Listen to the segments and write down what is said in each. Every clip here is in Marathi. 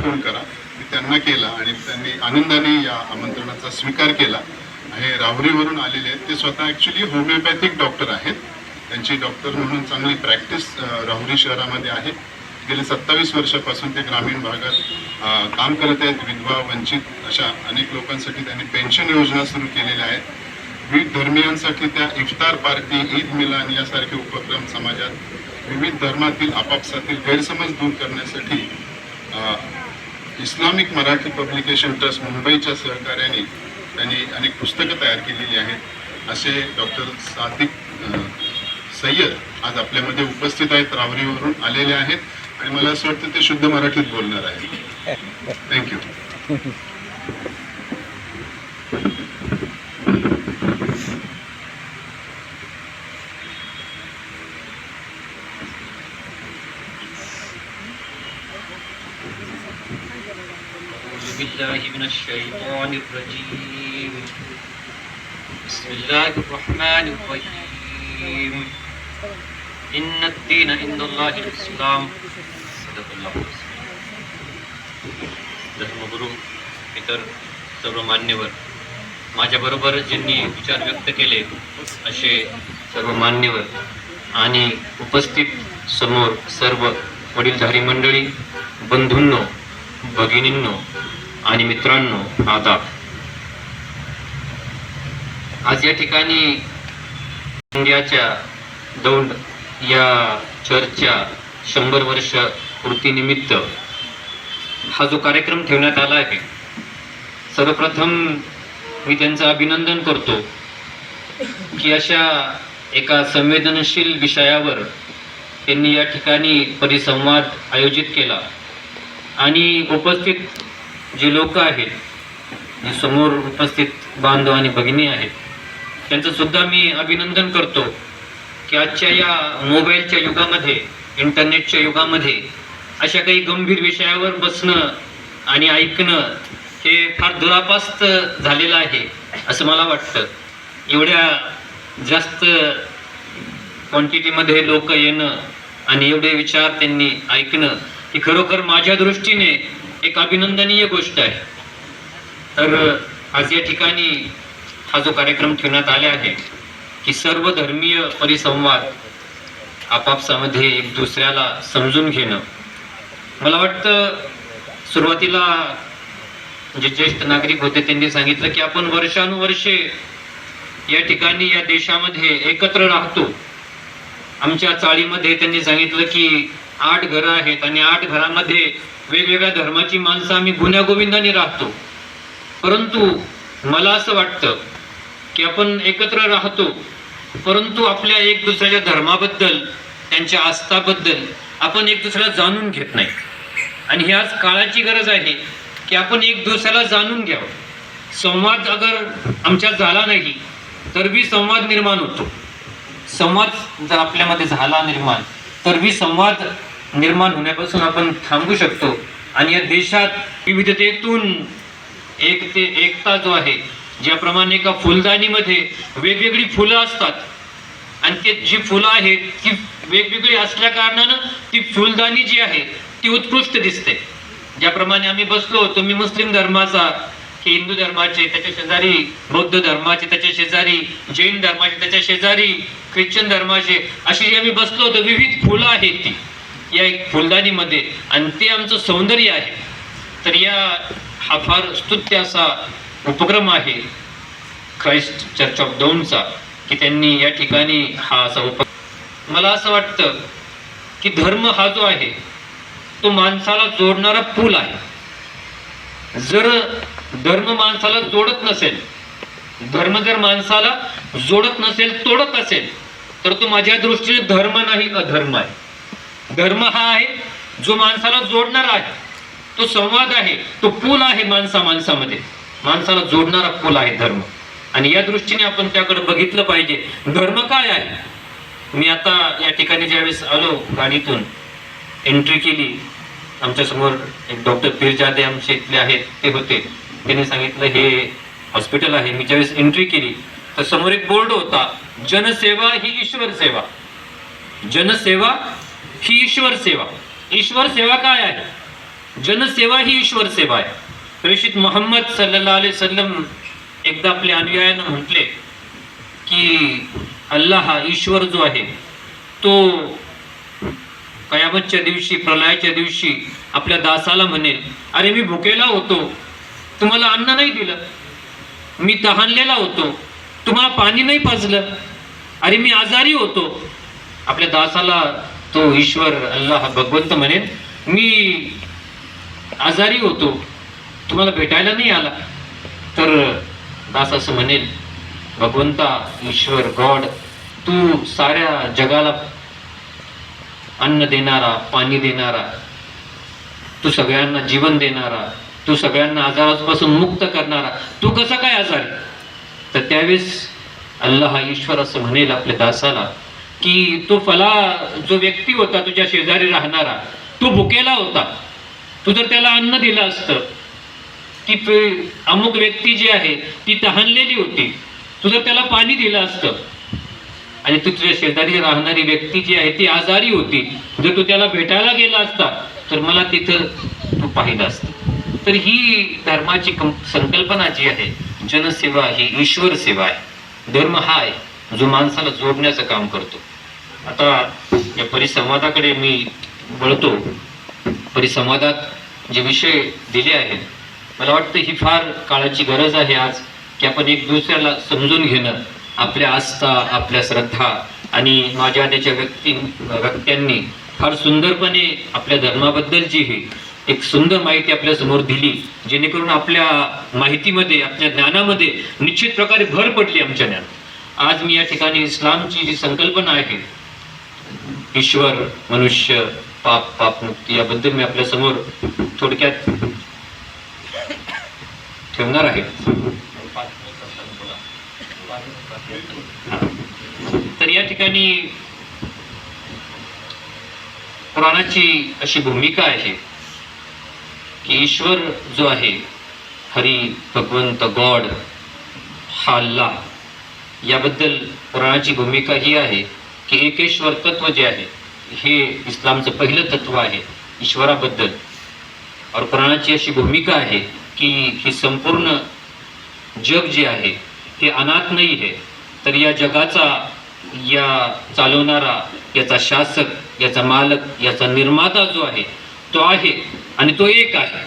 फोन करा. मी त्यांना केला आणि त्यांनी आनंदाने या आमंत्रणाचा स्वीकार केला. हे राहुरीवरून आलेले आहेत. ते स्वतः ॲक्च्युली होमिओपॅथिक डॉक्टर आहेत. त्यांची डॉक्टर म्हणून चांगली प्रॅक्टिस राहुरी शहरामध्ये आहे. गेले 27 वर्षापासून ते ग्रामीण भागात काम करत आहेत. विधवा, वंचित अशा अनेक लोकांसाठी त्यांनी पेन्शन योजना सुरू केलेल्या आहेत. विविध धर्मियांसाठी त्या इफ्तार पार्टी, ईद मिलान यासारखे उपक्रम समाजात विविध धर्मातील आपापसातील गैरसमज दूर करण्यासाठी इस्लामिक मराठी पब्लिकेशन ट्रस्ट मुंबईच्या सहकार्याने त्यांनी अनेक पुस्तकं तयार केलेली आहेत. असे डॉक्टर सादिक सय्यद आज आपल्यामध्ये उपस्थित आहेत, राहुरीवरून आलेले आहेत आणि मला असं वाटतं ते शुद्ध मराठीत बोलणार आहेत. थँक्यू. بالله من الشيطان الرجيم بسم الله الرحمن الرحيم إن الدين عند الله الإسلام صدق الله. धर्मगुरू, इतर सर्व मान्यवर, माझ्याबरोबर ज्यांनी विचार व्यक्त केले असे सर्व मान्यवर आणि उपस्थित समोर सर्व वडीलधारी मंडळी, बंधूंनो, भगिनींनो आणि मित्रांनो, आदाब. आज या ठिकाणी इंडियाच्या दौंड या चर्चच्या 100 वर्ष पूर्तीनिमित्त हा जो कार्यक्रम ठेवण्यात आला आहे, सर्वप्रथम मी त्यांचं अभिनंदन करतो की अशा एका संवेदनशील विषयावर त्यांनी या ठिकाणी परिसंवाद आयोजित केला आणि उपस्थित जे लोक आहेत, जे समोर उपस्थित बांधव आणि भगिनी आहेत, त्यांचं सुद्धा मी अभिनंदन करतो की आजच्या या मोबाईलच्या युगामध्ये, इंटरनेटच्या युगामध्ये अशा काही गंभीर विषयावर बसणं आणि ऐकणं हे फार दुरापास्त झालेलं आहे असं मला वाटतं. एवढ्या जास्त क्वांटिटीमध्ये लोक येणं आणि एवढे विचार त्यांनी ऐकणं ही खरोखर माझ्या दृष्टीने एक अभिनंदनीय गोष्ट आहे. तर आज या ठिकाणी हा जो कार्यक्रम ठेवण्यात आला आहे की सर्व धर्मीय परिसंवाद आपापसामध्ये एक दुसऱ्याला समजून घेणं, मला वाटतं सुरुवातीला जे ज्येष्ठ नागरिक होते त्यांनी सांगितलं की आपण वर्षानुवर्षे या ठिकाणी या देशामध्ये एकत्र राहतो. आमच्या चाळीमध्ये त्यांनी सांगितलं की 8 घरं आहेत आणि 8 घरामध्ये वेगवेगळ्या धर्माची माणसं आम्ही गुण्यागोविंदाने राहतो. परंतु मला असं वाटतं की आपण एकत्र राहतो, परंतु आपल्या एक दुसऱ्याच्या धर्माबद्दल, त्यांच्या आस्थाबद्दल आपण एक दुसऱ्याला जाणून घेत नाही. आणि ही आज काळाची गरज आहे की आपण एक दुसऱ्याला जाणून घ्यावं. संवाद अगर आमच्यात झाला नाही तर संवाद निर्माण होतो. संवाद जर आपल्यामध्ये झाला निर्माण तर संवाद निर्माण होण्यापासून आपण थांबू शकतो. आणि या देशात विविधतेतून एकता जो आहे, ज्याप्रमाणे एका फुलदाणीमध्ये वेगवेगळी फुलं असतात आणि ते जी फुलं आहेत ती वेगवेगळी असल्या कारणानं ती फुलदाणी जी आहे ती उत्कृष्ट दिसते. ज्याप्रमाणे आम्ही बसलो, तुम्ही मुस्लिम धर्माचा, की हिंदू धर्माचे, त्याच्या शेजारी बौद्ध धर्माचे, त्याच्या शेजारी जैन धर्माचे, त्याच्या शेजारी ख्रिश्चन धर्माचे, अशी आम्ही बसलो होतो. विविध फुलं आहेत ती या एक फुलदाणीमध्ये आणि ते आमचं सौंदर्य आहे. तर हा फार स्तुत्य असा उपक्रम आहे ख्राइस्ट चर्च ऑफ दौंडचा की त्यांनी या ठिकाणी हा असा उपक्रम. मला असं वाटतं की धर्म हा जो आहे तो माणसाला जोडणारा पूल आहे. जर धर्म माणसाला जोडत नसेल, धर्म जर माणसाला जोडत नसेल, तोडत असेल, तर तो माझ्या दृष्टीने धर्म नाही, अधर्म आहे. धर्म हा आहे जो माणसाला जोडणारा आहे, तो संवाद आहे, तो पूल आहे माणसामध्ये, माणसाला जोडणारा पूल आहे धर्म. आणि या दृष्टीने आपण त्याकडे बघितलं पाहिजे. धर्म काय आहे? मी आता या ठिकाणी ज्यावेळेस आलो, गाडीतून एंट्री केली, आमच्या समोर एक डॉक्टर पीरजादे आमचे इथले आहेत ते होते. त्यांनी सांगितलं हे हॉस्पिटल आहे. मी ज्यावेळेस एंट्री केली तर समोर एक बोर्ड होता, जनसेवा ही ईश्वर सेवा. जनसेवा ही ईश्वर सेवा. ईश्वर सेवा काय आहे? जनसेवा ही ईश्वर सेवा आहे. प्रेषित मोहम्मद सल्लल्लाहु अलैहि वसल्लम एकदा आपल्या अनुयायांना म्हटले की अल्लाह हा ईश्वर जो आहे तो कयामतच्या दिवशी, प्रलयाच्या दिवशी आपल्या दासाला म्हणेल, अरे मी भुकेला होतो, तुम्हाला अन्न नाही दिलं, मी तहानलेला होतो, तुम्हाला पाणी नाही पाजलं, अरे मी आजारी होतो. आपल्या दासाला तो ईश्वर अल्लाह भगवंत म्हणेल, मी आजारी होतो, तुम्हाला भेटायला नाही आला. तर दास असं म्हणेल, भगवंता, ईश्वर, गॉड, तू साऱ्या जगाला अन्न देणारा, पाणी देणारा, तू सगळ्यांना जीवन देणारा, तू सगळ्यांना आजारापासून मुक्त करणारा, तू कसा काय आजारी? तर त्यावेळेस अल्लाह ईश्वर असं म्हणेल आपल्या दासाला की तो फला जो व्यक्ती होता तुझ्या शेजारी राहणारा, तो भुकेला होता, तू जर त्याला अन्न दिलं असतं, ती अमुक व्यक्ती जी आहे ती तहानलेली होती, तू जर त्याला पाणी दिलं असतं, आणि तू तुझ्या शेजारी राहणारी व्यक्ती जी आहे ती आजारी होती, जर तू त्याला भेटायला गेला असता तर मला तिथं तू पाहिलं असतं. तर ही धर्माची संकल्पना जी आहे, जनसेवा ही ईश्वर सेवा आहे. धर्म हा आहे जो माणसाला जोडण्याचं काम करतो. आता या परिसंवादाकडे मी वळतो. परिसंवादात जे विषय दिले आहेत, मला वाटतं ही फार काळाची गरज आहे आज, की आपण एक दुसऱ्याला समजून घेणं, आपल्या आस्था, आपल्या श्रद्धा आणि माझ्या त्याच्या व्यक्त्यांनी फार सुंदरपणे आपल्या धर्माबद्दलची ही एक सुंदर माहिती आपल्या समोर दिली, जेणेकरून आपल्या माहितीमध्ये, आपल्या ज्ञानामध्ये निश्चित प्रकारे भर पडली आमच्या ज्ञान. आज मी या ठिकाणी इस्लामची जी संकल्पना आहे, ईश्वर, मनुष्य, पापमुक्ती, याबद्दल मी आपल्या समोर थोडक्यात ठेवणार आहे. तर या ठिकाणी कुराणाची अशी भूमिका आहे की ईश्वर जो आहे, हरी, भगवंत, गॉड, हा अल्लाह, याबद्दल कुराणाची भूमिका ही आहे की एकेश्वर तत्व जे आहे हे इस्लामचं पहिलं तत्व आहे ईश्वराबद्दल. और कुराणाची अशी भूमिका आहे की ही संपूर्ण जग जे आहे हे अनाथ नाही आहे, तर या जगाचा, या चालवणारा, याचा शासक, याचा मालक, याचा निर्माता जो आहे तो आहे आणि तो एक आहे.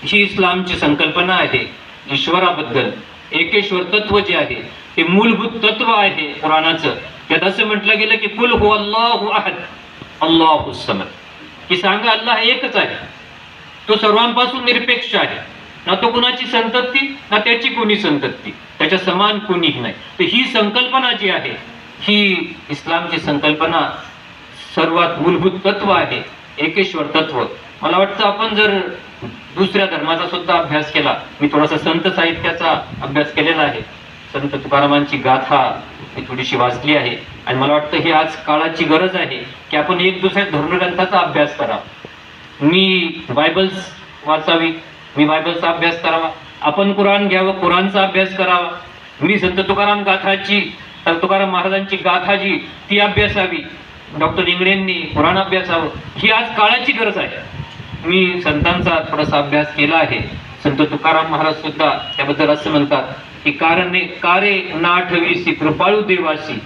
ही इस्लामची संकल्पना आहे ईश्वराबद्दल. एकेश्वर तत्व जे आहे हे मूलभूत तत्व आहे कुराणाचं. त्यात असं म्हटलं गेलं की कुल हु अल्लाहु अहद अल्लाहुस समद, की सांगा अल्लाह एकच आहे, तो सर्वांपासून निरपेक्ष आहे, ना तो कुणाची संतती ना त्याची कोणी संतती, त्याच्या समान कोणीही नाही. तर ही संकल्पना जी आहे ही इस्लामची संकल्पना सर्वात मूलभूत तत्व आहे, एकेश्वर तत्व. मला वाटतं आपण जर दुसऱ्या धर्माचा सुद्धा अभ्यास केला, मी थोडासा संत साहित्याचा अभ्यास केलेला आहे, संत तुकारामांची गाथा मी थोडीशी वाचली आहे, आणि मला वाटतं ही आज काळाची गरज आहे की आपण एक दुसऱ्या धर्मग्रंथाचा अभ्यास करावा. मी बायबल्स वाचावी, मी बायबलचा अभ्यास करावा, आपण कुराण घ्यावं, कुराणचा अभ्यास करावा, मी संत तुकाराम गाथाची, तुकाराम महाराजांची गाथा जी ती अभ्यासावी, डॉक्टर इंगळेंनी कुराण अभ्यासावं. ही आज काळाची गरज आहे. मी संतांचा थोडासा अभ्यास केला आहे. संत तुकाराम महाराज सुद्धा त्याबद्दल असं म्हणतात की कारे नाठवीसी कृपाळू देवासी,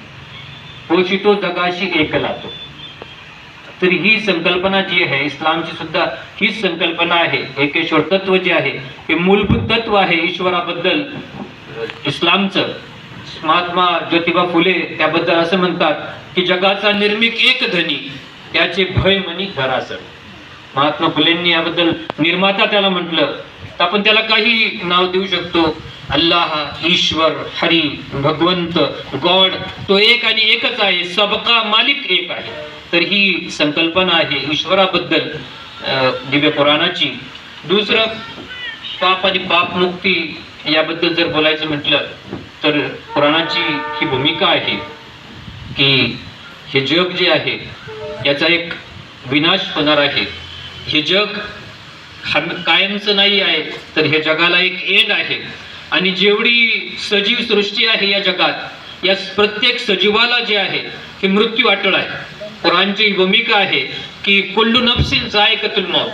पोषितो जगाशी एकला तो. तर ही संकल्पना जी आहे इस्लामची सुद्धा हीच संकल्पना आहे. एकेश्वर तत्व जे आहे हे मूलभूत तत्व आहे ईश्वराबद्दल इस्लामचं. महात्मा ज्योतिबा फुले त्याबद्दल असं म्हणतात की जगाचा निर्मिक एक धनी, त्याचे भय मनी घरासर. महात्मा फुलेंनी याबद्दल निर्माता त्याला म्हटलं, तर आपण त्याला काही नाव देऊ शकतो. अल्लाह, ईश्वर, हरी, भगवंत, गॉड, तो एक आणि एकच आहे, सबका मालिक एक आहे. तर ही संकल्पना आहे ईश्वराबद्दल दिव्य पुराणाची. दुसरं, पाप आणि पापमुक्ती याबद्दल जर बोलायचं म्हटलं तर पुराणाची ही भूमिका आहे की हे जग जे आहे याचा एक विनाश होणार आहे. हे जग कायमचं नाही आहे, तर हे जगाला एक एंड आहे. आणि जेवढी सजीव सृष्टी आहे या जगात, या प्रत्येक सजीवाला जे आहे हे मृत्यू अटळ आहे. कुराणची भूमिका आहे की कुल्लू नफ्सिन जायकतुल मौत,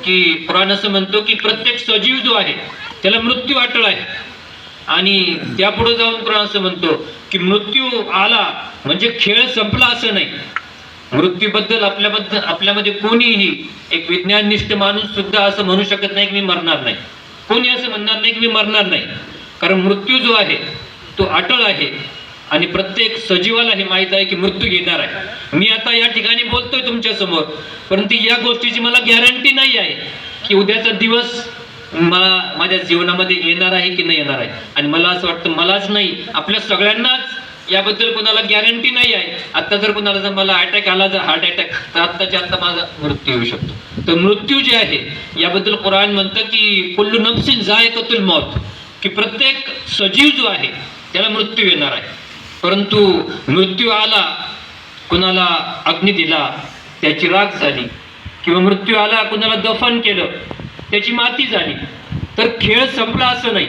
की कुराण असं म्हणतो की प्रत्येक सजीव जो आहे त्याला मृत्यू अटळ आहे. आणि त्यापुढे जाऊन कुराण असं म्हणतो की मृत्यू आला म्हणजे खेळ संपला असं नाही. मृत्यूबद्दल आपल्यामध्ये कोणीही एक विज्ञाननिष्ठ माणूस सुद्धा असं म्हणू शकत नाही की मी मरणार नाही. कोणी असं म्हणणार नाही की मी मरणार नाही. कारण मृत्यू जो आहे तो अटळ आहे आणि प्रत्येक सजीवाला हे माहीत आहे की मृत्यू येणार आहे. मी आता या ठिकाणी बोलतोय तुमच्या समोर, परंतु या गोष्टीची मला गॅरंटी नाही आहे की उद्याचा दिवस मला माझ्या जीवनामध्ये येणार आहे की नाही येणार आहे. आणि मला असं वाटतं मलाच नाही, आपल्या सगळ्यांनाच याबद्दल कोणाला गॅरंटी नाही आहे. आता जर कोणाला जर मला अटॅक आला, जर हार्ट अटॅक, तर आत्ताच्या आत्ता माझा मृत्यू येऊ शकतो. तर मृत्यू जे आहे याबद्दल कुराण म्हणतं की कुल्लू नफ्सिन जायकातुल मौत, की प्रत्येक सजीव जो आहे त्याला मृत्यू येणार आहे. परंतु मृत्यू आला, कुणाला अग्नी दिला त्याची राख झाली, किंवा मृत्यू आला कुणाला दफन केलं त्याची माती झाली, तर खेळ संपला असं नाही.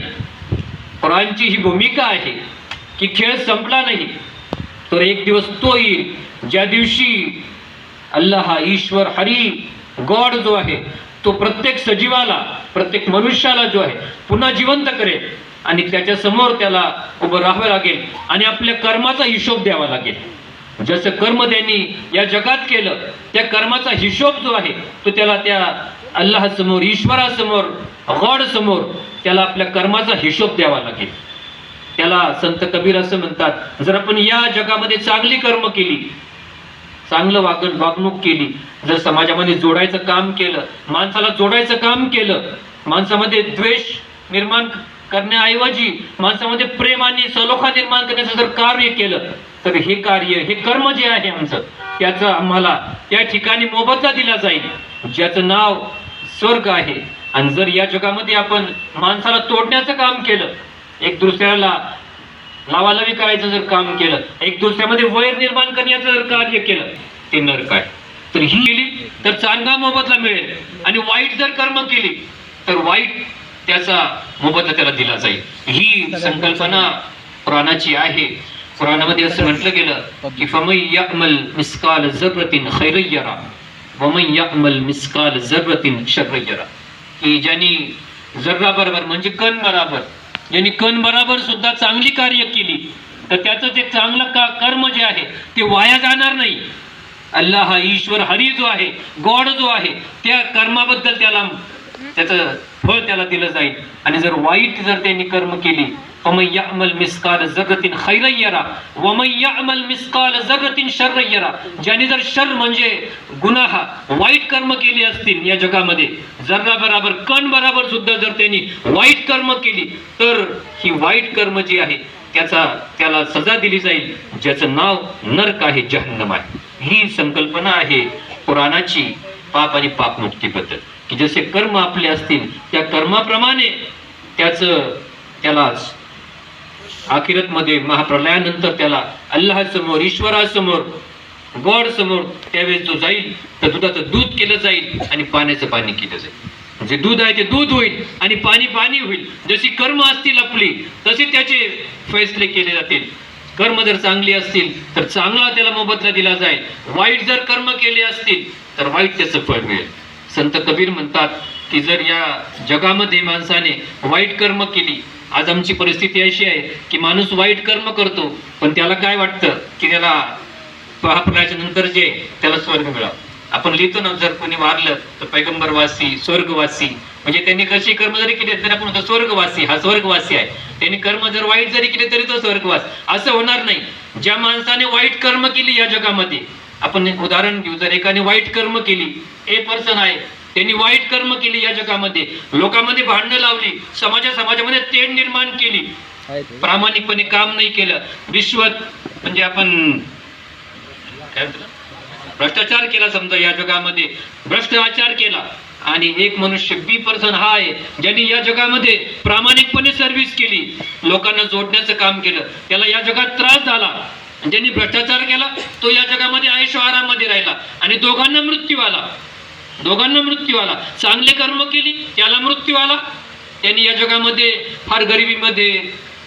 कुराणची ही भूमिका आहे की खेळ संपला नाही, तर एक दिवस तो येईल ज्या दिवशी अल्लाह, ईश्वर, हरी, गॉड जो आहे तो प्रत्येक सजीवाला, प्रत्येक मनुष्याला जो आहे पुन्हा जिवंत करेल आणि त्याच्या समोर त्याला उभं राहावं लागेल आणि आपल्या कर्माचा हिशोब द्यावा लागेल. जसं कर्म त्यांनी या जगात केलं त्या कर्माचा हिशोब जो आहे तो त्याला त्या अल्लाह समोर, ईश्वरासमोर, गॉड समोर त्याला आपल्या कर्माचा हिशोब द्यावा लागेल. त्याला संत कबीर असं म्हणतात, जर आपण या जगामध्ये चांगली कर्म केली, चांगलं वागणूक केली, जर समाजामध्ये जोडायचं काम केलं, माणसाला जोडायचं काम केलं, माणसामध्ये द्वेष निर्माण करण्याऐवजी माणसामध्ये प्रेम आणि सलोखा निर्माण करण्याचं जर कार्य केलं, तर हे कार्य, हे कर्म जे आहे आमचं, त्याचा आम्हाला त्या ठिकाणी मोबदला दिला जाईल ज्याचं नाव स्वर्ग आहे. आणि जर या जगामध्ये आपण माणसाला तोडण्याचं काम केलं, एक दुसऱ्याला लावालावी करायचं जर काम केलं, एक दुसऱ्यामध्ये वैर निर्माण करण्याचं जर कार्य केलं, ते नरक आहे. तर ही केली तर चांगला मोबदला मिळेल, आणि वाईट जर कर्म केली तर वाईट त्याचा मोबदला त्याला दिला जाईल. ही संकल्पना पुराणाची आहे. पुराणामध्ये असं म्हटलं गेलं की फमन यअमल मिस्काल जर्रतिन खैरन यरा वमन यअमल मिस्काल जर्रतिन शर्रन यरा, की ज्यांनी जर्रा बरोबर म्हणजे कण बरोबर, ज्यांनी कण बरोबर सुद्धा चांगली कार्य केली तर त्याचं ते चांगलं कर्म जे आहे ते वाया जाणार नाही. अल्लाह, ईश्वर, हरी जो आहे, गॉड जो आहे, त्या कर्माबद्दल त्याला त्याचं फळ त्याला दिलं जाईल. आणि जर वाईट जर त्यांनी कर्म केली, फमन यअमल मिस्काल जर्रतिन खैरन यरा वमन यअमल मिस्काल जर्रतिन शर्रन यरा, ज्यांनी जर शर म्हणजे गुन्हा, वाईट कर्म केली असतील या जगामध्ये, जर्रा बराबर, कण बराबर सुद्धा जर त्यांनी वाईट कर्म केली, तर ही वाईट कर्म जी आहे त्याला सजा दिली जाईल ज्याचं नाव नरक आहे, जहन्नम आहे. ही संकल्पना आहे पुराणाची पाप आणि पापमुक्तीबद्दल, की जसे कर्म आपले असतील त्या कर्माप्रमाणे त्याला आखिरत मध्ये महाप्रलयानंतर त्याला अल्लाह समोर, ईश्वरासमोर, गॉड समोर त्यावेळेस जो जाईल तर दुधाचं दूध केलं जाईल आणि पाण्याचं पाणी केलं जाईल. जे दूध आहे ते दूध होईल आणि पाणी होईल. जशी कर्म असतील आपली तसे त्याचे फैसले केले जातील. कर्म जर चांगली असतील तर चांगला त्याला मोबदला दिला जाईल, वाईट जर कर्म केले असतील तर वाईट त्याचं फळ मिळेल. संत कबीर म्हणतात की जर या जगामध्ये माणसाने वाईट कर्म केली, आज आमची परिस्थिती अशी आहे की माणूस वाईट कर्म करतो पण त्याला काय वाटतं की त्याला महाप्रलयाच्या नंतर जे त्याला स्वर्ग मिळावं. आपण लिहितो ना, जर कोणी वारलं तर पैगंबरवासी, स्वर्गवासी, म्हणजे त्यांनी कशी कर्म जरी केले तरी आपण म्हणतो स्वर्गवासी, हा स्वर्गवासी आहे. त्यांनी कर्म जर वाईट जरी केले तरी तो स्वर्गवास. असं होणार नाही. ज्या माणसाने वाईट कर्म केली या जगामध्ये, आपण उदाहरण घेऊ, जर एकाने वाईट कर्म केली, ए पर्सन आहे, त्यांनी वाईट कर्म केली या जगामध्ये, लोकांमध्ये भांडणं लावली, समाजामध्ये तेढ निर्माण केली, प्रामाणिकपणे काम नाही केलं, रिश्वत म्हणजे आपण काय म्हणतो भ्रष्टाचार केला, समजा या जगामध्ये भ्रष्टाचार केला, आणि एक मनुष्य बी पर्सन हा आहे ज्यांनी या जगामध्ये प्रामाणिकपणे सर्व्हिस केली, लोकांना जोडण्याचं काम केलं, त्याला या जगात त्रास झाला, ज्यांनी भ्रष्टाचार केला तो या जगामध्ये आयुष्य आरामध्ये राहिला आणि दोघांना मृत्यू आला. चांगले कर्म केली त्याला मृत्यू आला, त्यांनी या जगामध्ये फार गरिबीमध्ये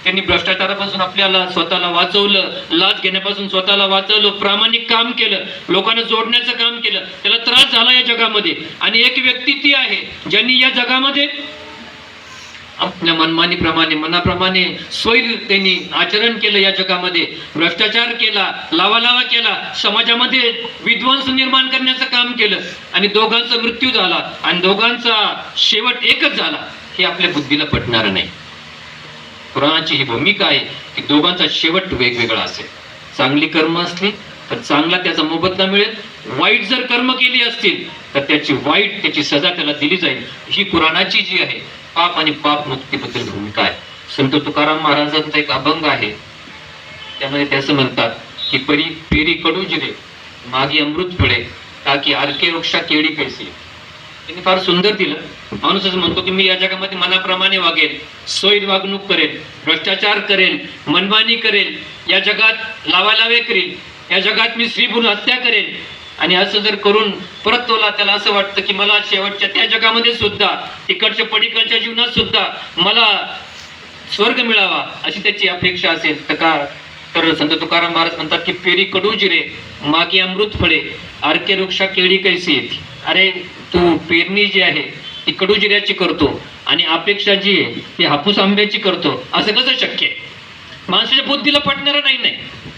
त्यांनी भ्रष्टाचारापासून आपल्याला स्वतःला वाचवलं, लाच घेण्यापासून स्वतःला वाचवलं, प्रामाणिक काम केलं, लोकांना जोडण्याचं काम केलं. त्याला त्रास झाला या जगामध्ये, आणि एक व्यक्ती ती आहे ज्यांनी या जगामध्ये आपल्या मनमानीप्रमाणे, मनाप्रमाणे स्वैर त्यांनी आचरण केलं, या जगामध्ये भ्रष्टाचार केला, लावालावा केला, समाजामध्ये विध्वंस निर्माण करण्याचं काम केलं, आणि दोघांचा मृत्यू झाला आणि दोघांचा शेवट एकच झाला. हे आपल्या बुद्धीला पटणारं नाही. कुराणाची ही भूमिका आहे की दोघांचा शेवट वेगवेगळा असेल. चांगली कर्म असली तर चांगला त्याचा मोबदला मिळेल, वाईट जर कर्म केली असतील तर त्याची सजा त्याला दिली जाईल. ही कुराणाची जी आहे पाप आणि पाप मुक्तीबद्दल भूमिका आहे. संत तुकाराम महाराजांचा एक अभंग आहे, त्यामध्ये त्याचं म्हणतात की पेरी कडू जिरे मागे अमृत फळे ताकी आरके वृक्षा केळी कैसी. त्यांनी फार सुंदर दिलं. माणूस असं म्हणतो की मी या जगामध्ये मनाप्रमाणे वागेल, सोयी वागणूक करेल, भ्रष्टाचार करेल, मनमानी करेल, या जगात लावालावे करेल, या जगात मी स्त्रीभ्रूण हत्या करेल, आणि असं जर करून परत त्याला असं वाटतं की मला शेवटच्या त्या जगामध्ये सुद्धा, तिकडच्या पलीकडच्या जीवनात सुद्धा मला स्वर्ग मिळावा अशी त्याची अपेक्षा असेल तर संत तुकाराम महाराज म्हणतात की पेरी कडू जिरे मागे अमृत फळे आरके वृक्षा केळी कैसी येते. अरे तू पेरणी जी आहे ती कडू जिऱ्याची करतो आणि अपेक्षा जी आहे ती हापूस आंब्याची करतो, असं कसं शक्य आहे? माणसाच्या बुद्धीला पटणारं नाही.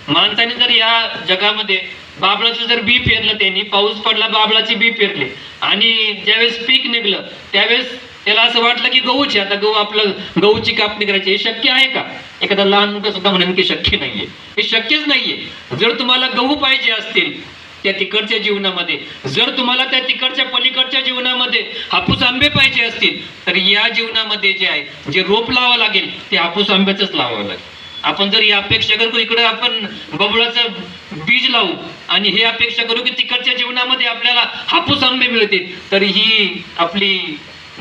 माणसाने जर या जगामध्ये बाबळाचं जर बी पेरलं, त्यांनी पाऊस पडला, बाबळाची बी पेरली, आणि ज्यावेळेस पीक निघलं त्यावेळेस त्याला असं वाटलं की गहूची, आता गहूची कापणी करायची. हे शक्य आहे का? एखादा लहान मुलं सुद्धा म्हणेन की शक्य नाहीये. हे शक्यच नाहीये. जर तुम्हाला गहू पाहिजे असतील त्या तिकडच्या जीवनामध्ये, जर तुम्हाला त्या तिकडच्या पलीकडच्या जीवनामध्ये हापूस आंबे पाहिजे असतील, तर या जीवनामध्ये जे आहे, जे रोप लावावं लागेल ते हापूस आंब्याचंच लावावं लागेल. आपण जर ही अपेक्षा करू इकडे आपण बबुळाचं बीज लावू आणि हे अपेक्षा करू की तिकडच्या जीवनामध्ये आपल्याला हापूस आंबे मिळतील, तर ही आपली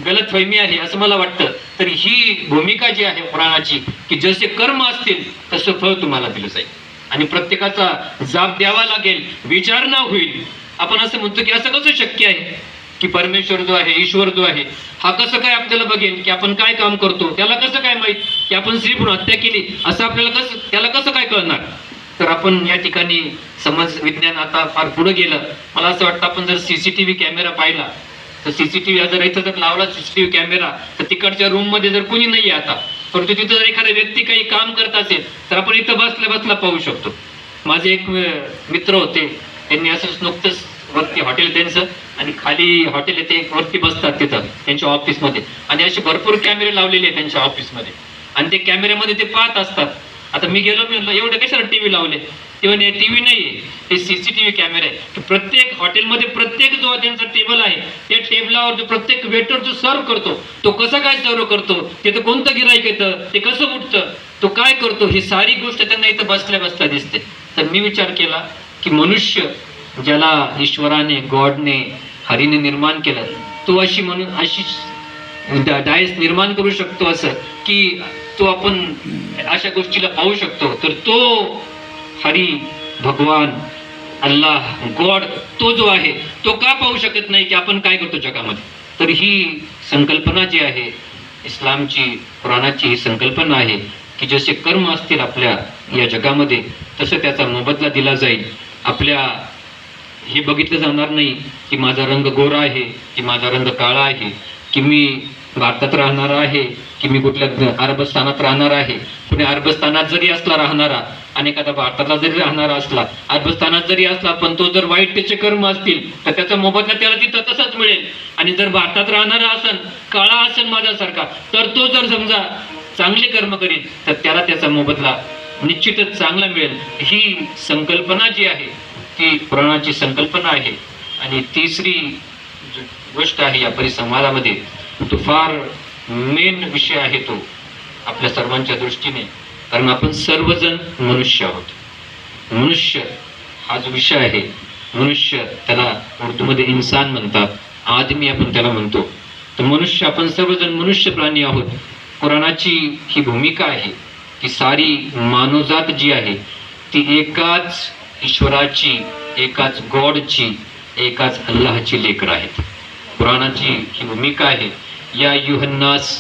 गलतफहमी आहे असं मला वाटतं. तर ही भूमिका जी आहे पुराणाची की जसे कर्म असतील तसं फळ तुम्हाला दिलं जाईल, आणि प्रत्येकाचा जाब द्यावा लागेल, विचारणा होईल. आपण असं म्हणतो की असं कसं शक्य आहे की परमेश्वर जो आहे, ईश्वर जो आहे, हा कसं काय आपल्याला बघेल की आपण काय काम करतो? त्याला कसं काय माहित की आपण स्त्रीभ्रूण हत्या केली असं त्याला कसं काय कळणार? तर आपण या ठिकाणी समज विज्ञान आता फार पुढे गेलं. मला असं वाटतं आपण जर सीसीटीव्ही कॅमेरा पाहिला तर सीसीटीव्ही जर इथं जर लावला सीसीटीव्ही कॅमेरा तर तिकडच्या रूम मध्ये जर कोणी नाहीये आता, परंतु तिथं जर एखादा व्यक्ती काही काम करत असेल तर आपण इथं बसल्या पाहू शकतो. माझे एक मित्र होते, त्यांनी असंच नुकतंच वरती हॉटेल त्यांचं आणि खाली हॉटेल आहे, ते वरती बसतात तिथं त्यांच्या ऑफिसमध्ये, आणि असे भरपूर कॅमेरे लावलेले आहेत त्यांच्या ऑफिसमध्ये, आणि ते कॅमेऱ्यामध्ये ते पाहत असतात. आता मी म्हणलं एवढे कशाला टीव्ही लावले? ते म्हणे टीव्ही नाहीये, ते सीसीटीव्ही कॅमेरा आहे. प्रत्येक हॉटेलमध्ये प्रत्येक जो त्यांचा टेबल आहे त्या टेबलावर जो प्रत्येक वेटर जो सर्व करतो तो कसा काय सर्व करतो, तिथं कोणतं गिराईक येतं, ते कसं उठतं, तो काय करतो, ही सारी गोष्ट त्यांना इथं बसल्या दिसते. तर मी विचार केला की मनुष्य ज्याला ईश्वराने, गॉडने, हरीने निर्माण केलं, तो अशी डायस निर्माण करू शकतो असं की तो आपण अशा गोष्टीला पाहू शकतो. तर तो हरी, भगवान, अल्लाह, गॉड, तो जो आहे तो का पाहू शकत नाही की आपण काय करतो जगामध्ये? तर ही संकल्पना जी आहे इस्लामची, कुराणाची ही संकल्पना आहे की जसे कर्म असतील आपल्या या जगामध्ये तसं त्याचा मोबदला दिला जाईल. आपल्या हे बघितलं जाणार नाही की माझा रंग गोरा आहे की माझा रंग काळा आहे, की मी भारतात राहणारा आहे की मी कुठल्या अरबस्थानात राहणार आहे. कुणी अरबस्थानात जरी असला राहणारा आणि एखादा भारतातला जरी राहणारा असला, अरबस्थानात जरी असला, पण तो जर वाईट त्याचे कर्म असतील तर त्याचा मोबदला त्याला तिथं तसाच मिळेल. आणि जर भारतात राहणारा असेल, काळा असेल माझ्यासारखा, तर तो जर समजा चांगले कर्म करेल तर त्याला त्याचा मोबदला निश्चितच चांगला मिळेल. ही संकल्पना जी आहे ती पुराणाची संकल्पना आहे. आणि तिसरी गोष्ट आहे या परिसंवादामध्ये, तो फार मेन विषय आहे तो आपल्या सर्वांच्या दृष्टीने, कारण आपण सर्वजण मनुष्य आहोत. मनुष्य हा जो विषय आहे, मनुष्य त्याला उर्दूमध्ये इन्सान म्हणतात, आदमी आपण त्याला म्हणतो. तर मनुष्य, आपण सर्वजण मनुष्य प्राणी आहोत. कुराणाची ही भूमिका आहे की सारी मानवजात जी आहे ती एकाच ईश्वराची, एकाच गॉडची, एकाच अल्लाहची लेकर आहेत. कुराणाची ही भूमिका आहे. या युहन्नास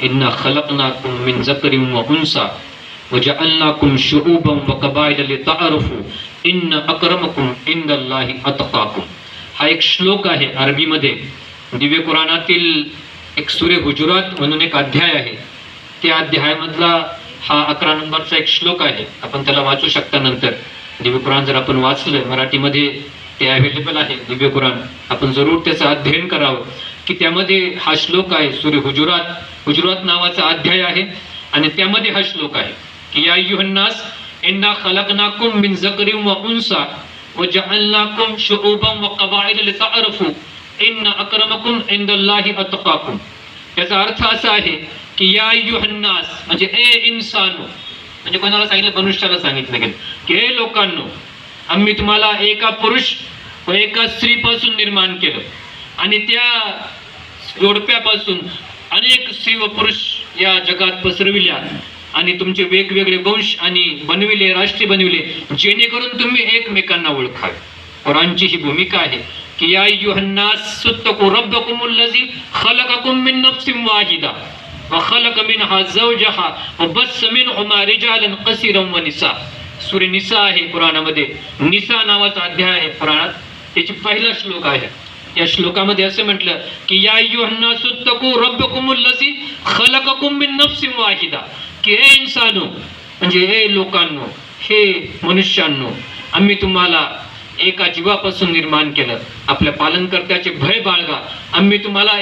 इन्ना खलकनाकुम मिन ज़करिन व उन्सा वजअलनाकुम शुऊबन व कबाइल लितअरफू इन्न अक्रमकुम इंदल्लाहि अतकाकुम. हा एक श्लोक आहे अरबीमध्ये. दिव्य कुराणातील एक सूरे हुजुरात म्हणून एक अध्याय आहे. त्या अध्यायामधला हा 11 नंबरचा एक श्लोक आहे. आपण त्याला वाचू शकता नंतर. दिव्य कुराण जर आपण वाचलं मराठीमध्ये ते अवेलेबल आहे दिव्य कुराण. आपण जरूर त्याचं अध्ययन करावं की त्यामध्ये हा श्लोक आहे. सूर्य हुजुरात नावाचा अध्याय आहे आणि त्यामध्ये हा श्लोक आहे की या अय्युहन्नास इन्ना खलकनाकुम मिन ज़करिन व उन्सा वजअलनाकुम शुऊबन व कबाइल लितअरफू इन्न अक्रमकुम इंदल्लाहि अतकाकुम. याचा अर्थ असा आहे की या अय्युहन्नास म्हणजे ए इन्सानो, म्हणजे कोणाला सांगितलं? मनुष्याला सांगितलं गेलं की हे लोकांनो, आम्ही तुम्हाला एका पुरुष व एका स्त्रीपासून निर्माण केलं आणि त्या जोडप्यापासून अनेक स्त्री व पुरुष या जगात पसरविल्या आणि तुमचे वेगवेगळे वंश आणि बनविले, राष्ट्रीय बनविले, जेणेकरून तुम्ही एकमेकांना ओळखावे. कुराणची ही भूमिका आहे की या अय्युहन्नास सुत्तकू रब्बकुमुल्लझी खलककुम मिन नफ्सिन वाहिदा व खलक मिनहा ज़ौजहा व बस्स मिनहुमा रिजालन कसीरन व निसा. सूर्य निसा आहे कुराणामध्ये. निसा नावाचा अध्याय आहे कुराणात. त्याची पहिला श्लोक आहे. या श्लोकामध्ये असं म्हटलं की या अय्युहन्नास सुत्तकू रब्बकुमुल्लझी खलककुम मिन नफ्सिन वाहिदा, की हे इन्सानो म्हणजे हे लोकांनो, हे मनुष्यांनो, आम्ही तुम्हाला एका जीवापासून निर्माण केलं. आपल्या पालनकर्त्याचे भय बाळगा. आम्ही तुम्हाला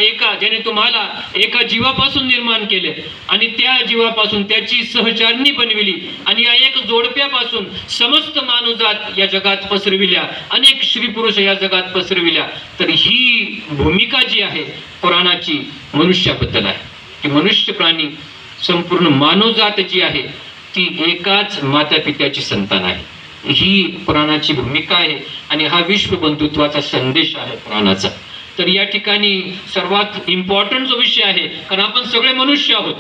ज्याने तुम्हाला एका जीवापासून निर्माण केले आणि त्या जीवापासून त्याची सहचारणी बनविली आणि या एक जोडप्यापासून समस्त मानवजात या जगात पसरविल्या, अनेक स्त्री पुरुष या जगात पसरविल्या. तर ही भूमिका जी आहे कुराणाची मनुष्याबद्दल आहे की मनुष्य प्राणी संपूर्ण मानवजात जी आहे ती एकाच माता पित्याची संतान आहे. ही पुराणाची भूमिका आहे आणि हा विश्व बंधुत्वाचा संदेश आहे पुराणाचा. तर या ठिकाणी सर्वात इम्पॉर्टंट जो विषय आहे, कारण आपण सगळे मनुष्य आहोत,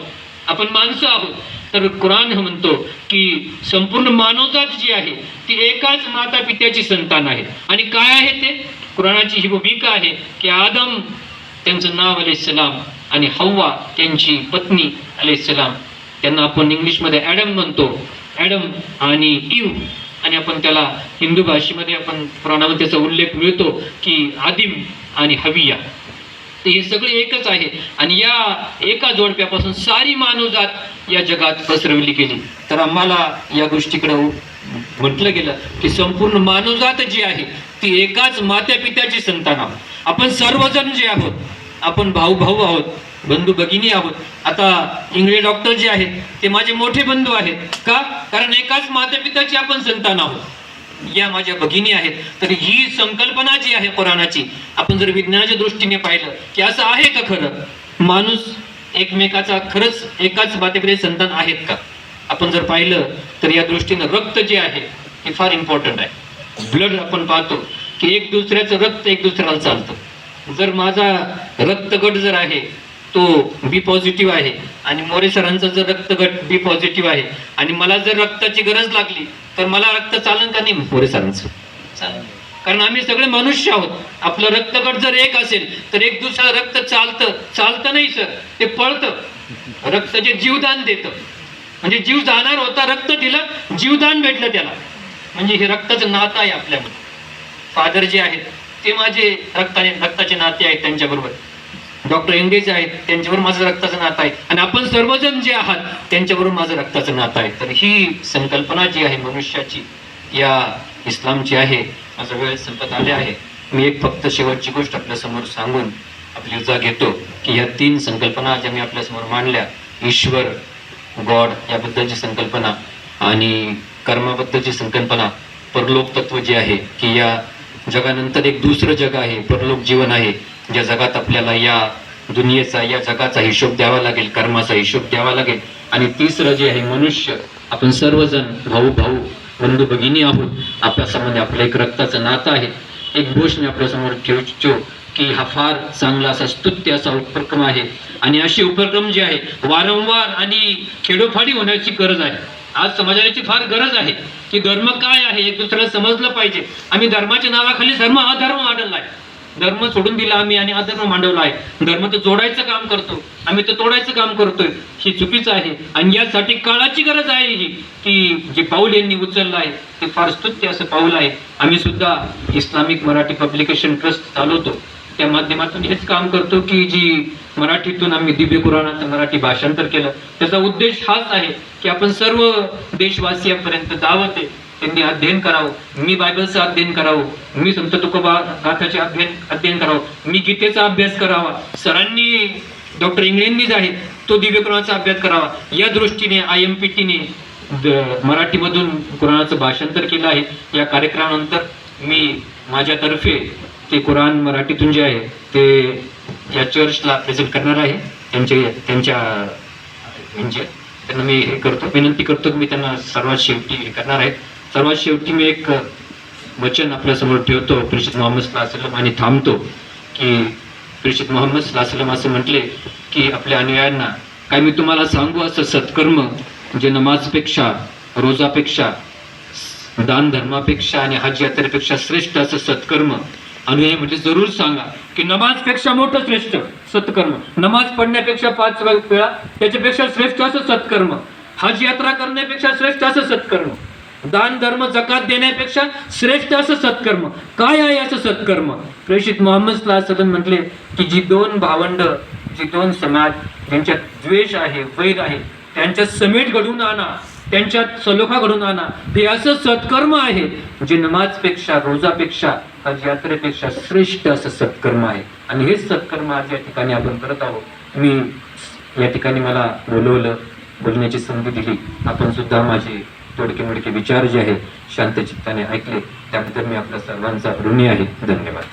आपण माणसं आहोत, तर कुराण म्हणतो की संपूर्ण मानवजात जी आहे ती एकाच माता पित्याची संतान आहे. आणि काय आहे ते? कुराणाची ही भूमिका आहे की आदम त्यांचं नाव अलैहिस्सलाम आणि हव्वा त्यांची पत्नी अलैहिस्सलाम, त्यांना आपण इंग्लिशमध्ये ॲडम म्हणतो, ॲडम आणि ईव, आणि आपण त्याला हिंदू भाषेमध्ये आपण पुराणामध्ये त्याचा उल्लेख मिळतो की आदिम आणि हविया. तर हे सगळे एकच आहे आणि या एका जोडप्यापासून सारी मानवजात या जगात पसरवली गेली. तर आम्हाला या गोष्टीकडे म्हटलं गेलं की संपूर्ण मानवजात जी आहे ती एकाच मात्या पित्याची संतान आहोत. आपण सर्वजण जे आहोत, आपण भाऊ आहोत, बंधू भगिनी आहोत. आता इंग्रज डॉक्टर जे आहेत ते माझे मोठे बंधू आहेत. का? कारण एकाच मातापिताची आपण संतान आहोत. या माझ्या भगिनी आहेत. तर ही संकल्पना जी आहे कुराणाची, आपण जर विज्ञानाच्या दृष्टीने पाहिलं की असं आहे का खरं? माणूस एकमेकाचा खरंच एकाच मातेपित्याचे संतान आहेत का? आपण जर पाहिलं तर या दृष्टीनं रक्त जे आहे हे फार इम्पॉर्टंट आहे. ब्लड आपण पाहतो की एक दुसऱ्याचं रक्त एक दुसऱ्याला चालतं. जर माझा रक्तगट जर आहे तो बी पॉझिटिव्ह आहे आणि मोरे सरांचा जर रक्तगट बी पॉझिटिव्ह आहे आणि मला जर रक्ताची गरज लागली तर मला रक्त चालन का नाही? मोरे सरांचं चालेल, कारण आम्ही सगळे मनुष्य आहोत. आपलं रक्तगट जर एक असेल तर एक दुसरं रक्त चालतं नाही सर, ते पळतं. रक्त जे जीवदान देतं, म्हणजे जीव जाणार होता, रक्त दिलं, जीवदान भेटलं त्याला, म्हणजे हे रक्ताचं नातं आहे आपल्यामध्ये. फादर जे आहेत ते माझे रक्ताचे नाते आहेत, त्यांच्याबरोबर डॉक्टर इंग्रज आहेत, त्यांच्याबरोबर माझं रक्ताचं नातं आहे आणि आपण सर्वजण जे आहात त्यांच्याबरोबर माझं रक्ताचं नातं आहे. तर ही संकल्पना जी आहे मनुष्याची या इस्लामची आहे. माझा वेळ संपत आले आहे. मी एक फक्त शेवटची गोष्ट आपल्यासमोर सांगून आपली रजा घेतो की या 3 संकल्पना ज्या मी आपल्यासमोर मांडल्या, ईश्वर, गॉड याबद्दलची संकल्पना आणि कर्माबद्दलची संकल्पना, परलोक तत्व जे आहे की या जगानंतर एक दुसरं जग आहे, परलोक जीवन आहे, ज्या जगात आपल्याला या दुनियेचा, या जगाचा हिशोब द्यावा लागेल, कर्माचा हिशोब द्यावा लागेल. आणि तिसरं जे आहे मनुष्य, आपण सर्वजण भाऊ बंधू भगिनी आहोत. आपल्यासमोर आपलं एक रक्ताचं नातं आहे. एक गोष्ट मी आपल्यासमोर ठेवतो की हा फार चांगला असा स्तुत्य असा उपक्रम आहे आणि असे उपक्रम जे आहे वारंवार आणि खेडोफाडी होण्याची गरज आहे. आज समाजाची फार गरज आहे की धर्म काय आहे एक दुसऱ्याला समजलं पाहिजे. आम्ही धर्माच्या नावाखाली धर्म अधर्म वाढला आहे. धर्म सोडून दिला आम्ही आणि अधर्म मांडवला आहे. धर्म तर जोडायचं काम करतो, आम्ही तर तोडायचं काम करतोय, हे चुकीचं आहे. आणि यासाठी काळाची गरज आहे ही, की जे पाऊल यांनी उचललं आहे ते फार स्तुत्य असं पाऊल आहे. आम्ही सुद्धा इस्लामिक मराठी पब्लिकेशन ट्रस्ट चालवतो, त्या माध्यमातून हेच काम करतो की जी मराठीतून आम्ही दिव्य कुराणाचं मराठी भाषांतर केलं. त्याचा उद्देश हाच आहे की आपण सर्व देशवासियांपर्यंत दावत आहे, त्यांनी अध्ययन करावं. मी बायबलचं अध्ययन करावं, मी संत तुकोबा गाथाचे अध्ययन करावं, मी गीतेचा अभ्यास करावा. सरांनी डॉक्टर इंगळेंनी जे आहे तो दिव्य कुराणाचा अभ्यास करावा. या दृष्टीने IMPT ने मराठीमधून कुराणाचं भाषांतर केलं आहे. या कार्यक्रमानंतर मी माझ्यातर्फे ते कुराण मराठीतून जे आहे ते या चर्चला प्रेझेंट करणार आहे. त्यांना मी हे करतो, विनंती करतो की मी त्यांना सर्वात शेवटी हे करणार आहे. सर्वात शेवटी मी एक वचन आपल्यासमोर ठेवतो प्रेषित मोहम्मद सल्लल्लाहु अलैहि वसल्लम, आणि थांबतो की प्रेषित मोहम्मद सल्लल्लाहु अलैहि वसल्लम असं म्हटले की आपल्या अनुयायांना, काय मी तुम्हाला सांगू असं सत्कर्म जे नमाजपेक्षा, रोजापेक्षा, दान धर्मापेक्षा आणि हज यात्रेपेक्षा श्रेष्ठ असं सत्कर्म अनुयायी म्हणजे जरूर सांगा की नमाजपेक्षा मोठं श्रेष्ठ सत्कर्म, नमाज पडण्यापेक्षा 5 वेळा त्याच्यापेक्षा श्रेष्ठ असं सत्कर्म, हज यात्रा करण्यापेक्षा श्रेष्ठ असं सत्कर्म, दान धर्म जकात देण्यापेक्षा श्रेष्ठ असं सत्कर्म. काय आहे असं सत्कर्म? प्रेषित मोहम्मद सल्लल्लाहु अलैहि वसल्लम म्हटले की जी 2 भावंड, जी 2 समाज ज्यांच्यात द्वेष आहे, वैर आहे, त्यांच्यात समेट घडवून आणा, त्यांच्यात सलोखा घडवून आणा. हे असं सत्कर्म आहे जे नमाजपेक्षा, रोजापेक्षा, हज यात्रेपेक्षा श्रेष्ठ असं सत्कर्म आहे. आणि हेच सत्कर्म आज या ठिकाणी आपण करत आहोत. मी या ठिकाणी मला बोलवलं, बोलण्याची संधी दिली, आपण सुद्धा माझे तोडके मोडके विचार जे आहे शांत चित्ताने ऐकले, त्याबद्दल मी आपल्या सर्वांचा ऋणी आहे. धन्यवाद.